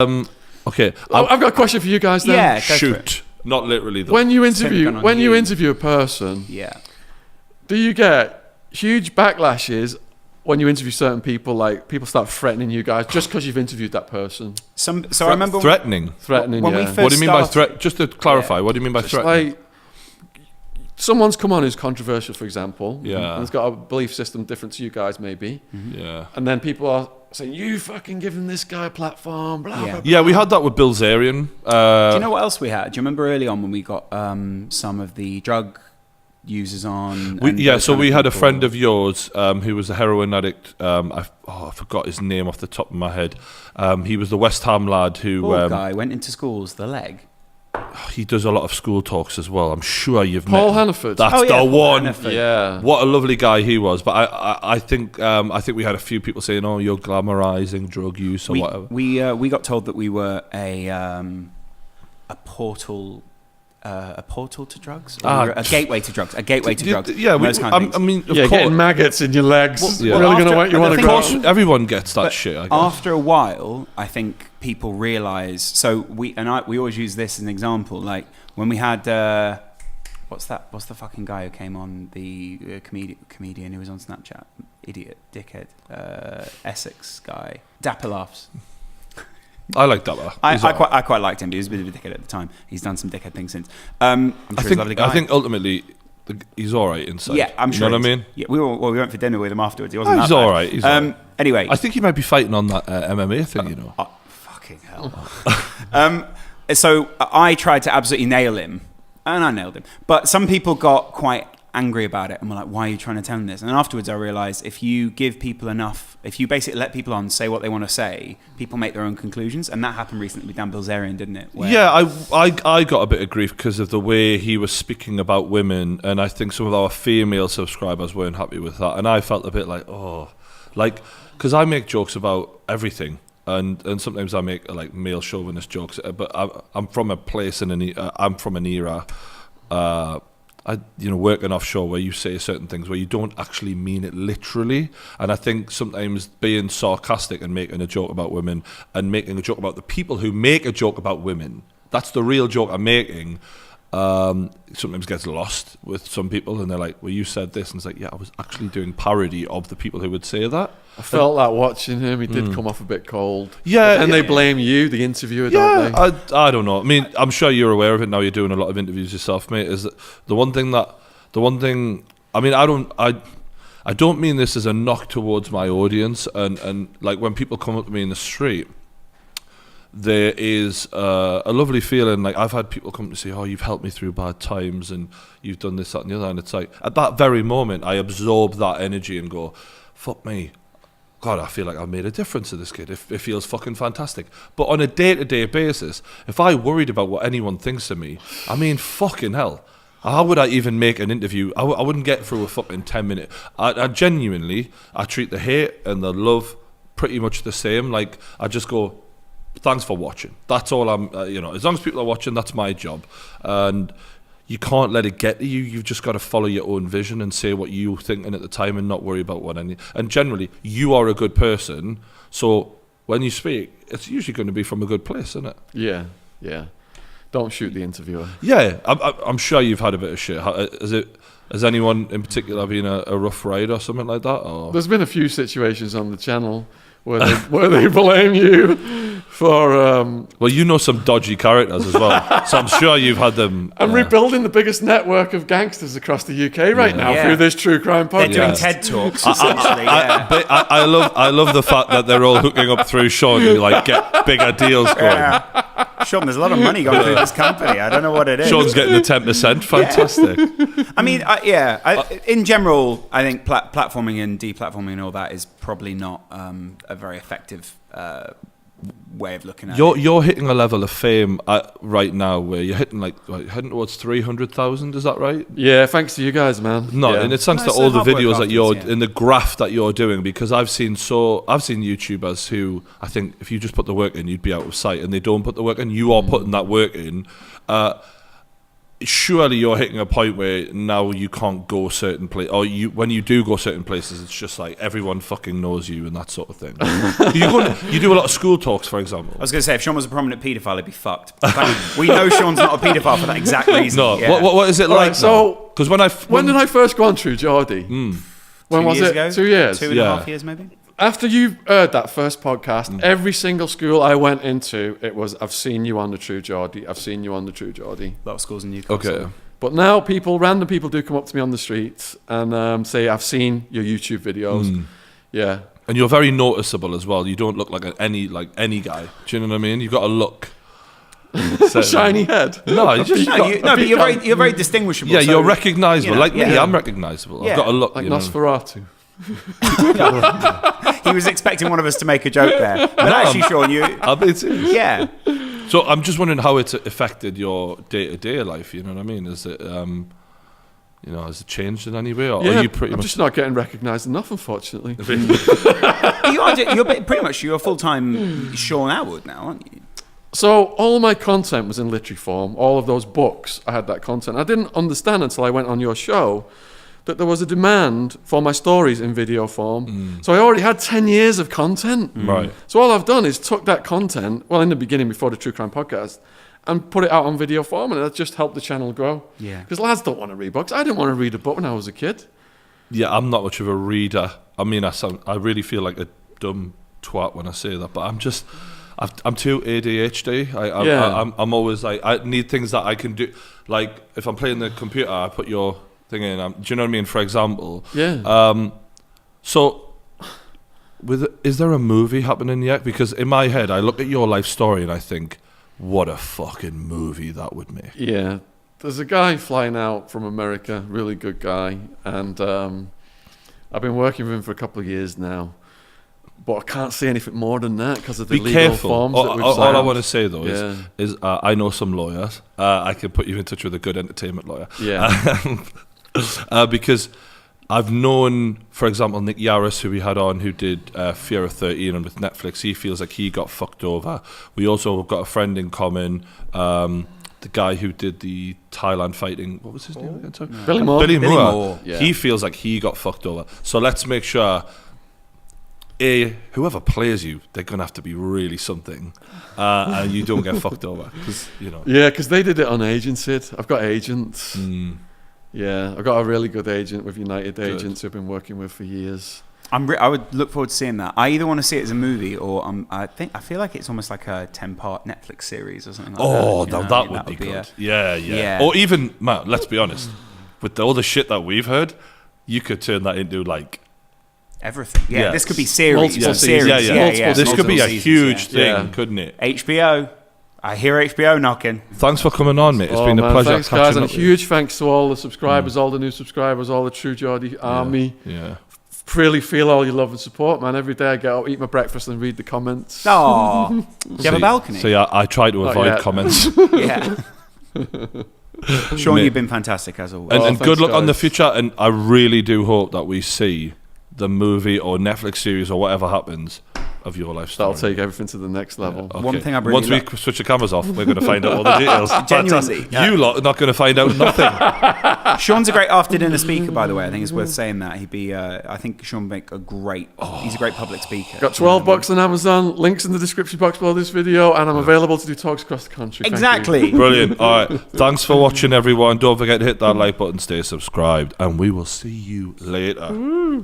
Okay. I've got a question for you guys then. Yeah, shoot. Not literally though. When you interview a person, do you get huge backlashes when you interview certain people? Like people start threatening you guys just because you've interviewed that person. I remember threatening. When we first what do you mean by started- threat? Just to clarify, what do you mean by threatening? Like someone's come on who's controversial, for example. Yeah. And has got a belief system different to you guys, maybe. Yeah. And then people are saying, "You fucking giving this guy a platform." Blah, blah, blah. Yeah, we had that with Bill Zarian. Do you know what else we had? Do you remember early on when we got some of the drug users on? So we had a friend of yours who was a heroin addict. I forgot his name off the top of my head. He was the West Ham lad who... guy went into schools, the leg. He does a lot of school talks as well. I'm sure you've met Paul him. Hannaford. That's the one. Hannaford. Yeah. What a lovely guy he was. But I think we had a few people saying, "Oh, you're glamorizing drug use or whatever." We got told that we were a portal. A portal to drugs, or a gateway to drugs, drugs. Yeah, I mean, of course, getting maggots in your legs. Well, Really going to want you want to of go. course, everyone gets that shit. I guess. After a while, I think people realise. So we always use this as an example. Like when we had what's the fucking guy who came on, the comedian who was on Snapchat, idiot, dickhead, Essex guy, Dapper Laughs. I like that. I quite liked him. He was a bit of a dickhead at the time. He's done some dickhead things since. I'm sure he's a lovely guy. I think ultimately he's all right inside. Yeah, I'm sure. You know what I mean? Yeah, we went for dinner with him afterwards. He wasn't He's that all bad. right. He's all right. Anyway, I think he might be fighting on that MMA thing. You know. Fucking hell. So I tried to absolutely nail him, and I nailed him. But some people got quite angry about it and were like, "Why are you trying to tell him this?" And afterwards, I realised if you give people enough, if you basically let people on say what they want to say, people make their own conclusions, and that happened recently with Dan Bilzerian, didn't it? Yeah, I got a bit of grief because of the way he was speaking about women, and I think some of our female subscribers weren't happy with that, and I felt a bit like, because I make jokes about everything. And sometimes I make like male chauvinist jokes, but I'm from a place I'm from an era, working offshore where you say certain things where you don't actually mean it literally. And I think sometimes being sarcastic and making a joke about women and making a joke about the people who make a joke about women, that's the real joke I'm making, sometimes gets lost with some people, and they're like, "Well, you said this," and it's like, "Yeah, I was actually doing parody of the people who would say that." I felt like watching him. He did come off a bit cold. Yeah, and they blame you, the interviewer, don't they? I don't know. I mean, I'm sure you're aware of it now. You're doing a lot of interviews yourself, mate. Is that the one thing? I mean, I don't mean this as a knock towards my audience, and like when people come up to me in the street, there is a lovely feeling. Like I've had people come to say, "Oh, you've helped me through bad times, and you've done this, that, and the other." And it's like at that very moment, I absorb that energy and go, "Fuck me, God, I feel like I've made a difference to this kid. It feels fucking fantastic." But on a day-to-day basis, if I worried about what anyone thinks of me, I mean, fucking hell, how would I even make an interview? I wouldn't get through a fucking 10-minute. I genuinely, I treat the hate and the love pretty much the same. Like I just go, "Thanks for watching." That's all I'm, as long as people are watching, that's my job. And you can't let it get to you. You've just got to follow your own vision and say what you're thinking at the time and not worry about what any. And generally, you are a good person. So when you speak, it's usually going to be from a good place, isn't it? Yeah. Don't shoot the interviewer. Yeah, I'm sure you've had a bit of shit. Has anyone in particular been a rough ride or something like that? Or? There's been a few situations on the channel where they blame you for... well, you know some dodgy characters as well, so I'm sure you've had them... I'm rebuilding the biggest network of gangsters across the UK right now through this true crime podcast. They're doing TED Talks, essentially, but I love the fact that they're all hooking up through Shaun to like get bigger deals going. Yeah. Shaun, there's a lot of money going through this company. I don't know what it is. Shaun's getting the 10%. Fantastic. I mean, in general, I think platforming and deplatforming and all that is probably not a very effective way of looking at it. You're hitting a level of fame right now where you're hitting heading towards 300,000. Is that right? Yeah, thanks to you guys, man. No, yeah. and it's thanks to all the videos that you're in the graph that you're doing, because I've seen YouTubers who I think if you just put the work in, you'd be out of sight, and they don't put the work in. You are putting that work in. surely you're hitting a point where now you can't go certain places, or when you do go certain places, it's just like everyone fucking knows you and that sort of thing. You do a lot of school talks, for example. I was going to say, if Shaun was a prominent paedophile, he'd be fucked. We know Sean's not a paedophile for that exact reason. No, yeah. what is it like? So, because when did I first go on True Geordie? When was it? Ago? 2 years. 2.5 years, maybe. After you heard that first podcast, every single school I went into, it was, I've seen you on the True Geordie. I've seen you on the True Geordie. A lot of schools in Newcastle. Okay. But now random people do come up to me on the street and say, I've seen your YouTube videos. Yeah. And you're very noticeable as well. You don't look like any guy. Do you know what I mean? You've got a look. Shiny head. No, but you're very distinguishable. Yeah, so, you're recognisable. you know, like me, I'm recognisable. Yeah. I've got a look. Like you know. Nosferatu. He was expecting one of us to make a joke there. But actually, Shaun, I bet it is. Yeah. So I'm just wondering how it's affected your day-to-day life. You know what I mean? Is it, has it changed in any way? Or Yeah, are you pretty I'm much just not getting recognised enough, unfortunately. you're full-time Shaun Attwood now, aren't you? So all my content was in literary form. All of those books, I had that content. I didn't understand until I went on your show that there was a demand for my stories in video form. So I already had 10 years of content. Right. So all I've done is took that content, well, in the beginning before the True Crime Podcast, and put it out on video form, and that just helped the channel grow. Yeah. Because lads don't want to read books. I didn't want to read a book when I was a kid. Yeah, I'm not much of a reader. I mean, I really feel like a dumb twat when I say that, but I'm too ADHD. I'm always like, I need things that I can do. Like, if I'm playing the computer, I put your thing in. Do you know what I mean? For example. Yeah. So, is there a movie happening yet? Because in my head, I look at your life story and I think, what a fucking movie that would make. Yeah. There's a guy flying out from America, really good guy, and I've been working with him for a couple of years now. But I can't say anything more than that because of the legal forms that we've signed. All I want to say though is I know some lawyers. I can put you in touch with a good entertainment lawyer. Yeah. Because I've known, for example, Nick Yaris, who we had on, who did Fear of 13, and with Netflix, he feels like he got fucked over. We also got a friend in common, the guy who did the Thailand fighting. What was his name again? Sorry? Billy Moore. Billy Moore. Yeah. He feels like he got fucked over. So let's make sure. Whoever plays you, they're going to have to be really something, and you don't get fucked over, because Yeah, because they did it unagented. I've got agents. Yeah, I've got a really good agent with United Agents who I've been working with for years. I would look forward to seeing that. I either want to see it as a movie, or I feel like it's almost like a 10-part Netflix series or something like that. Oh, that would be good. Yeah. Or even, Matt, let's be honest, with all the shit that we've heard, you could turn that into like everything. Yeah, this could be series. Multiple series. Yeah. This could be a huge thing, couldn't it? HBO. I hear HBO knocking. Thanks for coming on, mate. It's been a pleasure. Thanks, guys, and a huge thanks to all the subscribers, all the new subscribers, all the True Geordie army. Yeah. Really feel all your love and support, man. Every day I get up, eat my breakfast, and read the comments. Oh, do you have a balcony? So I try to avoid comments. Yeah. Shaun, Mate. You've been fantastic as always. And thanks, good luck on the guys. future. And I really do hope that we see the movie or Netflix series or whatever happens of your life story. That'll take everything to the next level. Okay. One thing I really Once we switch the cameras off, we're going to find out all the details. Genuinely, You lot are not going to find out nothing. Shaun's a great after-dinner speaker, by the way. I think it's worth saying that. He'd be. I think Shaun would make a great. He's a great public speaker. Got 12 bucks on Amazon. Links in the description box below this video, and I'm available to do talks across the country. Thank Exactly. Brilliant. All right. Thanks for watching, everyone. Don't forget to hit that like button, stay subscribed, and we will see you later.